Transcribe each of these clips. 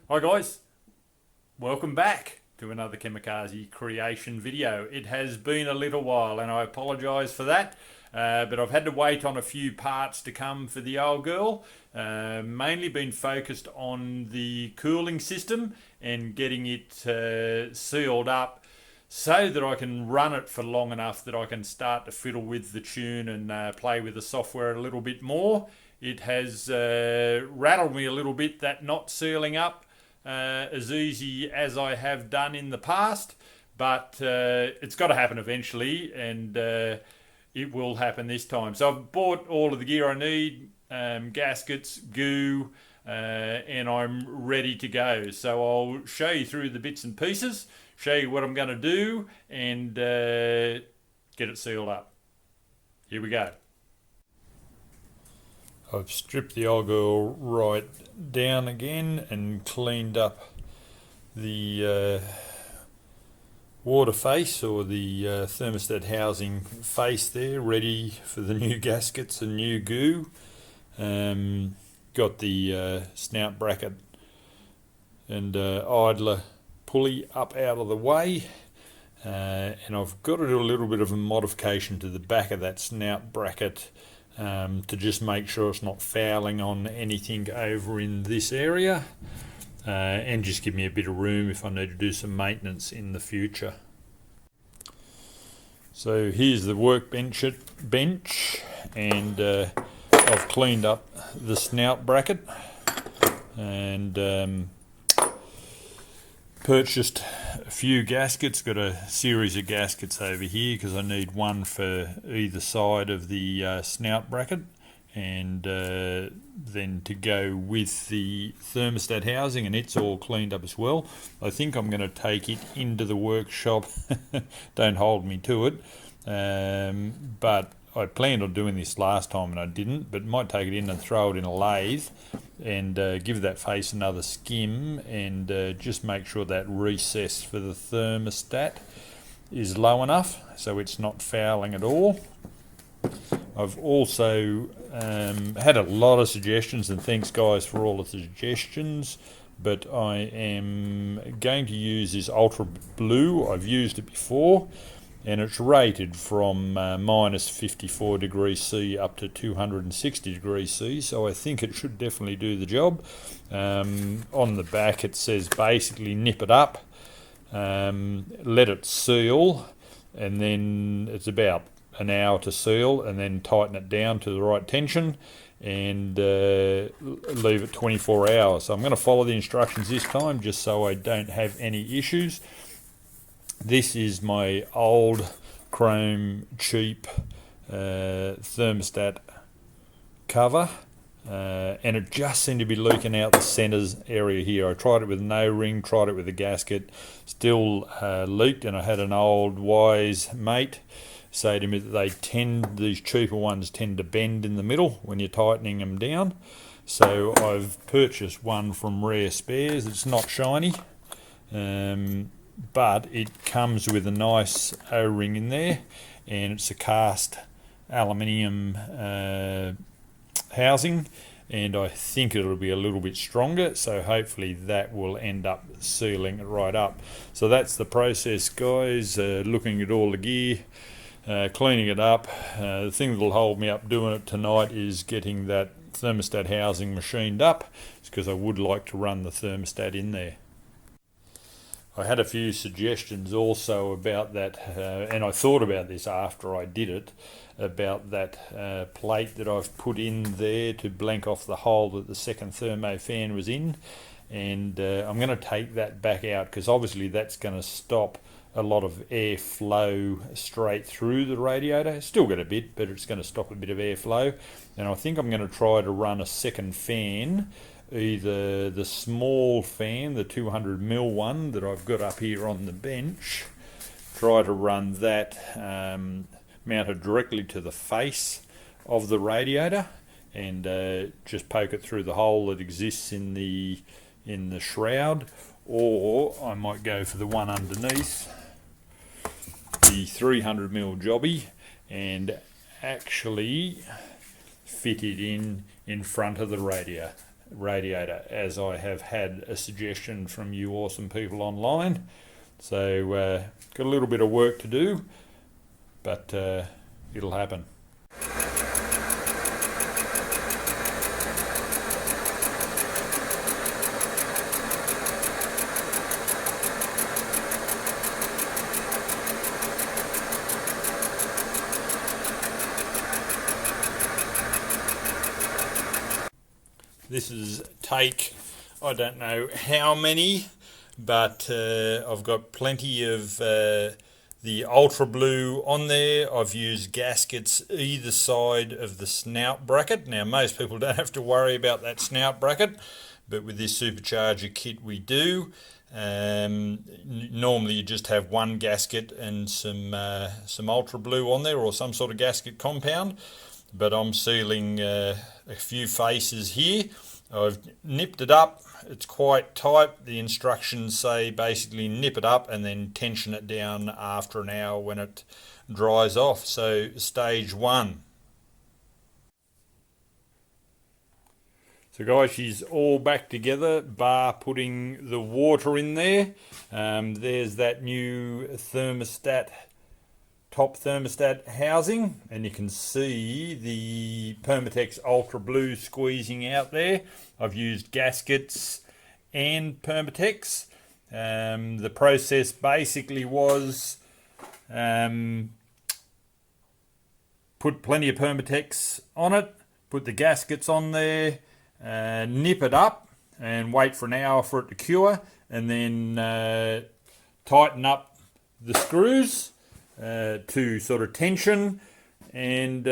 Hi guys, welcome back to another Kamikaze creation video. It has been a little while and I apologise for that, but I've had to wait on a few parts to come for the old girl. Mainly been focused on the cooling system and getting it sealed up so that I can run it for long enough that I can start to fiddle with the tune and play with the software a little bit more. It has rattled me a little bit, that not sealing up as easy as I have done in the past, but it's got to happen eventually, and it will happen this time. So I've bought all of the gear I need, gaskets, goo, and I'm ready to go. So I'll show you through the bits and pieces, show you what I'm going to do, and get it sealed up. Here we go. I've stripped the old girl right down again and cleaned up the water face, or the thermostat housing face there, ready for the new gaskets and new goo. Got the snout bracket and idler pulley up out of the way, and I've got to do a little bit of a modification to the back of that snout bracket to just make sure it's not fouling on anything over in this area, and just give me a bit of room if I need to do some maintenance in the future. So here's the workbench, and I've cleaned up the snout bracket and purchased a few gaskets. Got a series of gaskets over here because I need one for either side of the snout bracket, and then to go with the thermostat housing, and it's all cleaned up as well. I think I'm going to take it into the workshop. Don't hold me to it, but I planned on doing this last time and I didn't, but might take it in and throw it in a lathe and give that face another skim, and just make sure that recess for the thermostat is low enough so it's not fouling at all. I've also had a lot of suggestions, and thanks guys for all of the suggestions, but I am going to use this ultra blue. I've used it before, and it's rated from minus 54 degrees C up to 260 degrees C, so I think it should definitely do the job. On the back it says basically nip it up, let it seal, and then it's about an hour to seal, and then tighten it down to the right tension and leave it 24 hours. So I'm going to follow the instructions this time just so I don't have any issues. This is my old chrome cheap thermostat cover, and it just seemed to be leaking out the centers area here. I tried it with no ring, tried it with a gasket, still leaked, and I had an old wise mate say to me that these cheaper ones tend to bend in the middle when you're tightening them down. So I've purchased one from Rare Spares. It's not shiny, but it comes with a nice O-ring in there, and it's a cast aluminium housing, and I think it'll be a little bit stronger, so hopefully that will end up sealing it right up. So that's the process, guys. Looking at all the gear, cleaning it up. The thing that'll hold me up doing it tonight is getting that thermostat housing machined up, because I would like to run the thermostat in there. I had a few suggestions also about that, and I thought about this after I did it, about that plate that I've put in there to blank off the hole that the second thermo fan was in, and I'm going to take that back out, because obviously that's going to stop a lot of airflow straight through the radiator. Still got a bit, but it's going to stop a bit of airflow, and I think I'm going to try to run a second fan either the small fan, the 200mm one that I've got up here on the bench, try to run that mounted directly to the face of the radiator, and just poke it through the hole that exists in the shroud, or I might go for the one underneath, the 300mm jobby, and actually fit it in front of the radiator, as I have had a suggestion from you awesome people online. So got a little bit of work to do, but it'll happen. This is take, I don't know how many, but I've got plenty of the ultra blue on there. I've used gaskets either side of the snout bracket. Now most people don't have to worry about that snout bracket, but with this supercharger kit we do. Normally you just have one gasket and some ultra blue on there, or some sort of gasket compound, but I'm sealing a few faces here. I've nipped it up. It's quite tight. The instructions say basically nip it up and then tension it down after an hour when it dries off. So stage one. So guys, she's all back together, bar putting the water in there. There's that new thermostat, top thermostat housing, and you can see the Permatex Ultra Blue squeezing out there. I've used gaskets and Permatex. The process basically was put plenty of Permatex on it, put the gaskets on there, nip it up and wait for an hour for it to cure, and then tighten up the screws to sort of tension, and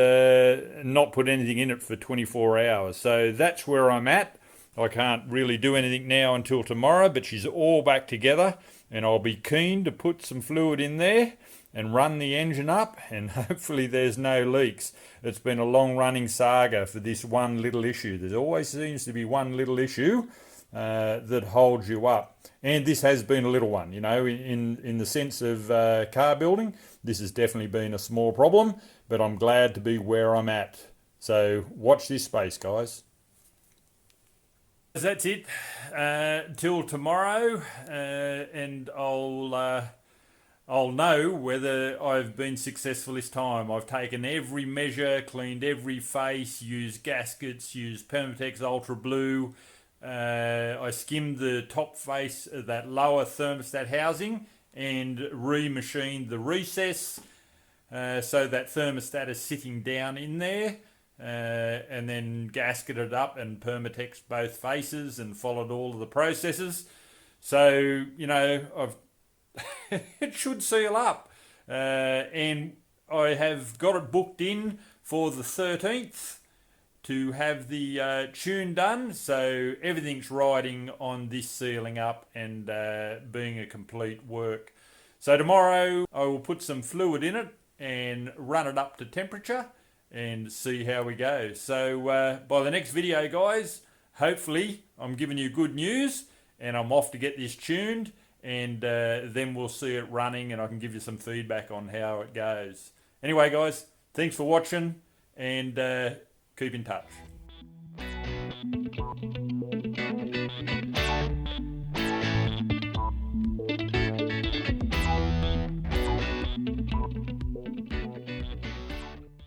not put anything in it for 24 hours. So that's where I'm at. I can't really do anything now until tomorrow, but she's all back together, and I'll be keen to put some fluid in there and run the engine up, and hopefully there's no leaks. It's been a long running saga for this one little issue. There always seems to be one little issue that holds you up, and this has been a little one, you know, in the sense of car building. This has definitely been a small problem, but I'm glad to be where I'm at. So watch this space, guys. That's it till tomorrow, and I'll know whether I've been successful this time. I've taken every measure, cleaned every face, used gaskets, used Permatex Ultra Blue. I skimmed the top face of that lower thermostat housing and remachined the recess so that thermostat is sitting down in there, and then gasketed up and Permatex both faces and followed all of the processes. So, you know, it should seal up, and I have got it booked in for the 13th to have the tune done, so everything's riding on this sealing up and being a complete work. So tomorrow I will put some fluid in it and run it up to temperature and see how we go. So by the next video, guys, hopefully I'm giving you good news and I'm off to get this tuned, and then we'll see it running and I can give you some feedback on how it goes. Anyway, guys, thanks for watching, and keep in touch.